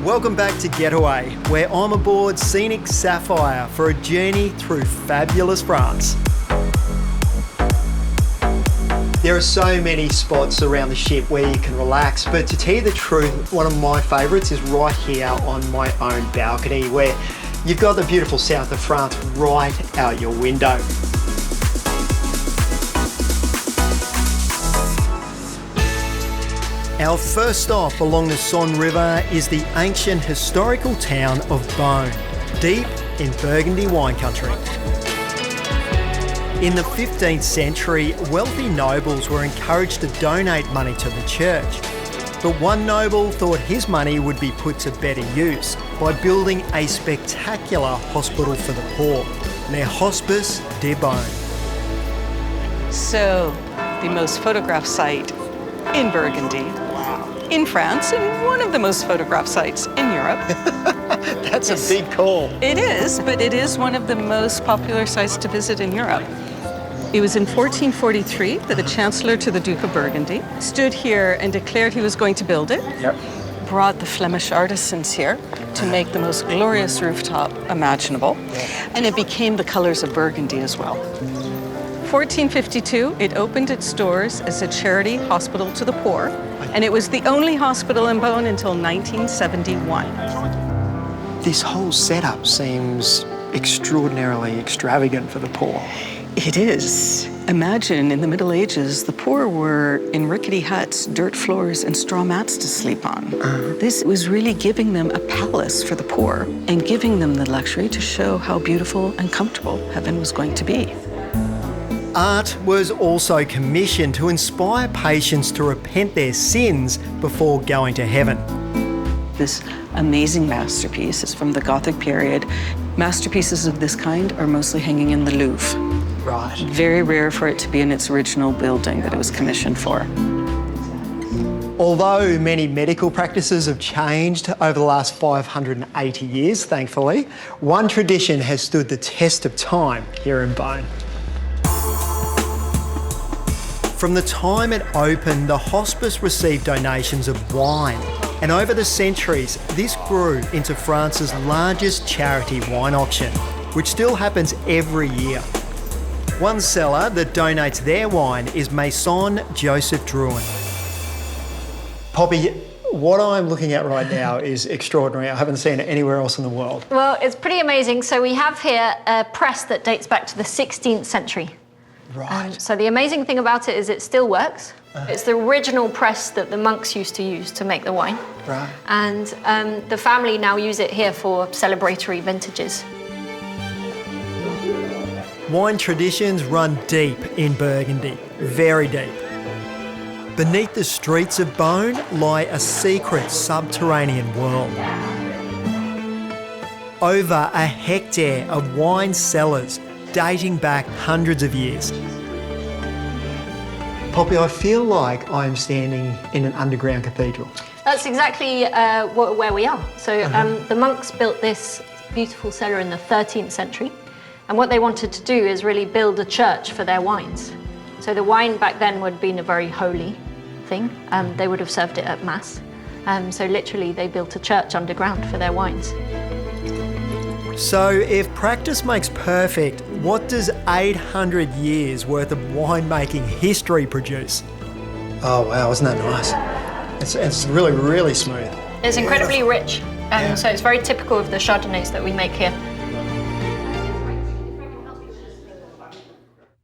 Welcome back to Getaway, where I'm aboard Scenic Sapphire for a journey through fabulous France. There are so many spots around the ship where you can relax, but to tell you the truth, one of my favourites is right here on my own balcony, where you've got the beautiful south of France right out your window. Our first stop along the Saône River is the ancient historical town of Beaune, deep in Burgundy wine country. In the 15th century, wealthy nobles were encouraged to donate money to the church. But one noble thought his money would be put to better use by building a spectacular hospital for the poor, Les Hospices de Beaune. So, the most photographed site in Burgundy, in France, and one of the most photographed sites in Europe. That's a big call. It is, but it is one of the most popular sites to visit in Europe. It was in 1443 that the Chancellor to the Duke of Burgundy stood here and declared he was going to build it. Yep. Brought the Flemish artisans here to make the most glorious rooftop imaginable, and it became the colors of Burgundy as well. 1452, it opened its doors as a charity hospital to the poor, and it was the only hospital in Beaune until 1971. This whole setup seems extraordinarily extravagant for the poor. It is. Imagine in the Middle Ages, the poor were in rickety huts, dirt floors, and straw mats to sleep on. This was really giving them a palace for the poor and giving them the luxury to show how beautiful and comfortable heaven was going to be. Art was also commissioned to inspire patients to repent their sins before going to heaven. This amazing masterpiece is from the Gothic period. Masterpieces of this kind are mostly hanging in the Louvre. Right. Very rare for it to be in its original building that it was commissioned for. Although many medical practices have changed over the last 580 years, thankfully, one tradition has stood the test of time here in Beaune. From the time it opened, the hospice received donations of wine, and over the centuries, this grew into France's largest charity wine auction, which still happens every year. One seller that donates their wine is Maison Joseph Drouin. Poppy, what I'm looking at right now is extraordinary. I haven't seen it anywhere else in the world. Well, it's pretty amazing. So we have here a press that dates back to the 16th century. Right. So the amazing thing about it is it still works. It's the original press that the monks used to use to make the wine. Right. And the family now use it here for celebratory vintages. Wine traditions run deep in Burgundy, very deep. Beneath the streets of Beaune lie a secret subterranean world. Over a hectare of wine cellars dating back hundreds of years. Poppy, I feel like I'm standing in an underground cathedral. That's exactly where we are. So the monks built this beautiful cellar in the 13th century. And what they wanted to do is really build a church for their wines. So the wine back then would have been a very holy thing. They would have served it at Mass. So literally they built a church underground for their wines. So if practice makes perfect, what does 800 years worth of winemaking history produce? Oh wow, isn't that nice? It's really, really smooth. It's incredibly rich. So it's very typical of the Chardonnays that we make here.